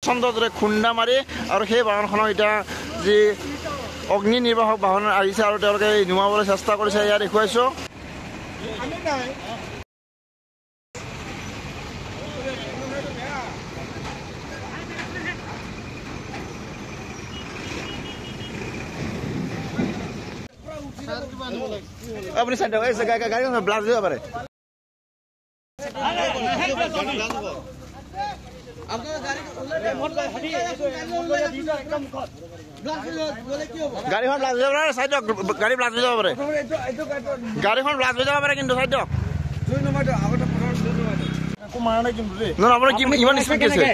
প্ৰচণ্ডৰে খুন্দা মাৰি আৰু সেই বাহনখনক এতিয়া যি অগ্নি নিৰ্বাহক বাহন আহিছে আৰু তেওঁলোকে নুমাবলৈ চেষ্টা কৰিছে ইয়াত দেখুৱাইছো আপুনি চাই দিয়ক এই গাড়ীখন ব্লাষ্ট দিব পাৰে গাড়ীখন ব্লাষ্ট দিব পাৰে চাই দিয়ক গাড়ী ব্লাষ্ট হৈ যাব পাৰে গাড়ীখন ব্লাষ্ট হৈ যাব পাৰে কিন্তু চাই দিয়ক আপোনাৰ কি ইমান স্পীড গৈছে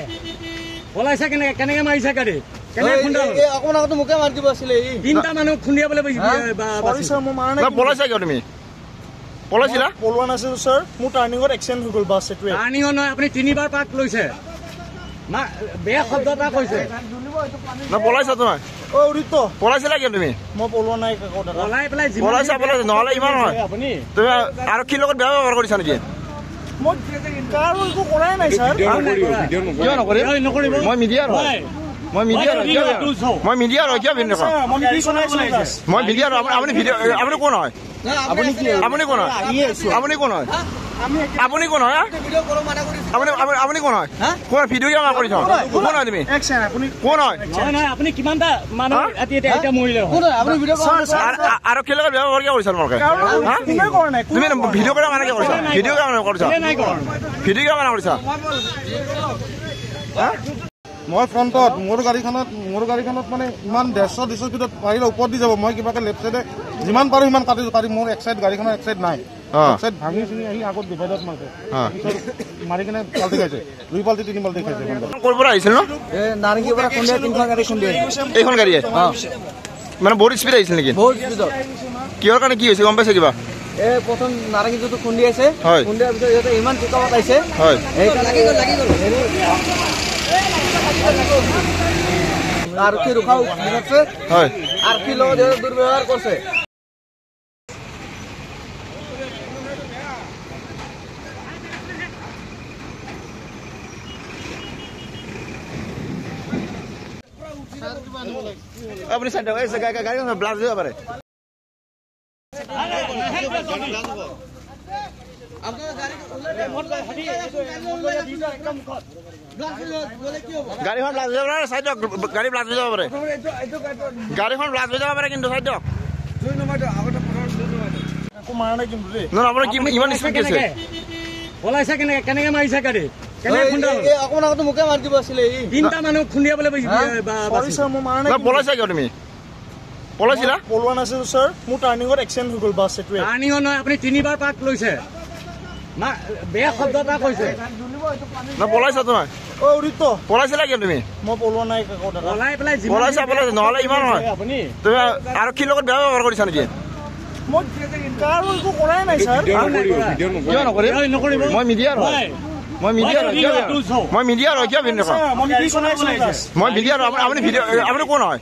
ওলাইছে কেনেকে মাৰিছে গাড়ী কেনেকে খুন্দাল অকমান আগতে মোকে মাৰি দিব আছিলে তিনটা মানুহ খুন্দিয়াবলৈ পলাইছা কিয় তুমি পলাইছিলা পলোৱা নাছিল ছাৰ মোৰ টাৰ্ণিঙত এক্সিডেণ্ট হৈ গ'ল বাছ এইটোৱে টাৰ্ণিঙত নহয় আপুনি তিনিবাৰ পাক লৈছে বেয়া শব্দ এটা কৈছে পলাইছা তোমাৰ পলাইছিলা কিয় তুমি মই পলোৱা নাই পলাই পেলাই পলাইছা নহ'লে ইমান নহয় আপুনি তুমি আৰক্ষীৰ লগত বেয়া ব্যৱহাৰ কৰিছা নেকি মই কাৰো একো কৰাই নাই ছাৰ মই মিডিয়াৰ হয় মই মিডিয়াৰ কিয় ভিন্ন মই মিডিয়াৰ আপুনি ভিডিঅ' আপুনি কোন হয় আপুনি কোন হয় আপুনি কোন হয় আপুনি কোন হয় আপুনি কোন হয় কোন ভিডিঅ' কিয় কৰিছ কোন হয় তুমি কোন হয় আপুনি কিমানটা মানুহ এতিয়া মৰিলে আৰক্ষীৰ লগত ব্যৱহাৰ কিয় কৰিছা তোমালোকে তুমি ভিডিঅ' কৰা মানে কিয় কৰিছা ভিডিঅ' কিয় কৰিছা ভিডিঅ' কিয় মানে কৰিছা মই ফ্ৰণ্টত মোৰ গাড়ীখনত মানে ইমান 150 স্পীডত পাৰিলে ওপৰত দি যাব মই কিবাকে লেফ্ট চাইডে যিমান পাৰো সিমান কাটি পাৰি মোৰ এক চাইড গাড়ীখনৰ এক চাইড নাই এক চাইড ভাঙি চিঙি আহি আগত ডিভাইডত মাৰিছে মাৰি কিনে পাল্টি খাইছে 2 পাল্টি 3 পাল্টি খাইছে ক'ৰ পৰা আহিছিল ন নাৰেংগীৰ পৰা খুন্দিয়া তিনিখন গাড়ী খুন্দিয়া এইখন গাড়ীয়ে মানে বহুত স্পীড আহিছিল নেকি বহুত স্পীডত কিহৰ কাৰণে কি হৈছে গম পাইছে কিবা প্ৰথম নাৰেংগীটো খুন্দিয়াইছে খুন্দিয়াৰ পিছত ইহঁতে ইমান পিকআপত আহিছে লাগি গ'ল আৰক্ষী ৰখাও দিছে আৰক্ষীৰ লগত দুৰ্ব্যৱহাৰ কৰিছে আপুনি চাই দিয়ক এই গাড়ীখন ব্লাষ্ট দিব পাৰে গাড়ীখন ব্লাষ্ট হৈ যাব পাৰে চাই দিয়ক গাড়ী ব্লাষ্ট হৈ যাব পাৰে গাড়ীখন ব্লাষ্ট হৈ যাব পাৰে কিন্তু চাই দিয়ক আপোনাৰ কি ইমান স্পীড গৈছে ওলাইছে কেনেকে মাৰিছে গাড়ী কেনেকে খুন্দাল অকমান আগতে মোকে মাৰি দিব আছিলে তিনটা মানুহ খুন্দিয়াবলৈ পলাইছা কিয় তুমি পলাইছিলা পলোৱা নাছিল ছাৰ মোৰ টাৰ্ণিঙত এক্সিডেণ্ট হৈ গ'ল বাছ এইটোৱে টাৰ্ণিঙত নহয় আপুনি তিনিবাৰ পাক লৈছে বেয়া শব্দ এটা কৈছে পলাইছা তোমাৰ পলাইছিলা কিয় তুমি মই পলোৱা নাই পলাই পেলাই পলাইছা নহ'লে ইমান নহয় আপুনি তুমি আৰক্ষীৰ লগত বেয়া ব্যৱহাৰ কৰিছা নেকি মই কাৰো একো কৰাই নাই ছাৰ মই মিডিয়াৰ হয় মই মিডিয়াৰ হয় কিয় ভিন্ন মই মিডিয়াৰ আপুনি ভিডিঅ' আপুনি কোন হয়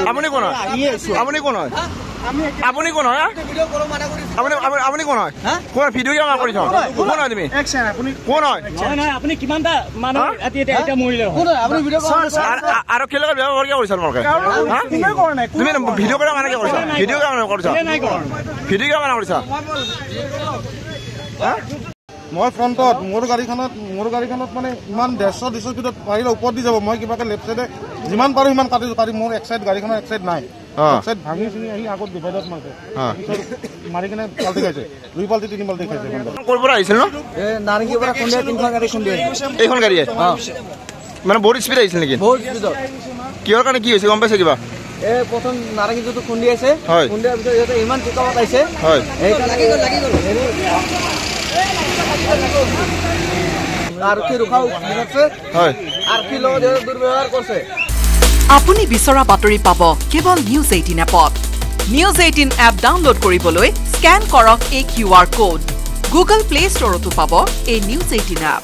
আপুনি কোন হয় আপুনি কোন হয় আপুনি কোন হয় আপুনি কোন হয় কোন ভিডিঅ' কিয় কৰিছ কোন হয় তুমি কোন হয় আপুনি কিমানটা মানুহ এতিয়া মৰিলে আৰক্ষীৰ লগত ব্যৱহাৰ কিয় কৰিছা তোমালোকে তুমি ভিডিঅ' কৰা মানে কিয় কৰিছা ভিডিঅ' কিয় কৰিছা ভিডিঅ' কিয় মানে কৰিছা মই ফ্ৰণ্টত মোৰ গাড়ীখনত মানে ইমান 150 স্পীডত পাৰিলে ওপৰত দি যাব মই কিবাকে লেফ্ট চাইডে যিমান পাৰো সিমান কাটি পাৰি মোৰ এক চাইড গাড়ীখনৰ এক চাইড নাই এক চাইড ভাঙি চিঙি আহি আগত ডিভাইডত মাৰিছে মাৰি কিনে পাল্টি খাইছে 2 পাল্টি 3 পাল্টি খাইছে ক'ৰ পৰা আহিছিল ন নাৰেংগীৰ পৰা খুন্দিয়া তিনিখন গাড়ী খুন্দিয়া এইখন গাড়ীয়ে মানে বহুত স্পীড আহিছিল নেকি বহুত স্পীডত কিহৰ কাৰণে কি হৈছে গম পাইছে কিবা প্ৰথম নাৰেংগীটো খুন্দিয়াইছে খুন্দিয়াৰ পিছত ইহঁতে ইমান পিকআপত আহিছে লাগি গ'ল আৰক্ষী ৰখাও দিছে আৰক্ষীৰ লগত দুৰ্ব্যৱহাৰ কৰিছে আপুনি বিচৰা বাতৰি পাব কেৱল নিউজ 18 এপত নিউজ 18 এপ ডাউনলোড কৰিবলৈ স্ক্যান কৰক এই QR কোড গুগল প্লে ষ্টৰতো পাব এই নিউজ 18 এপ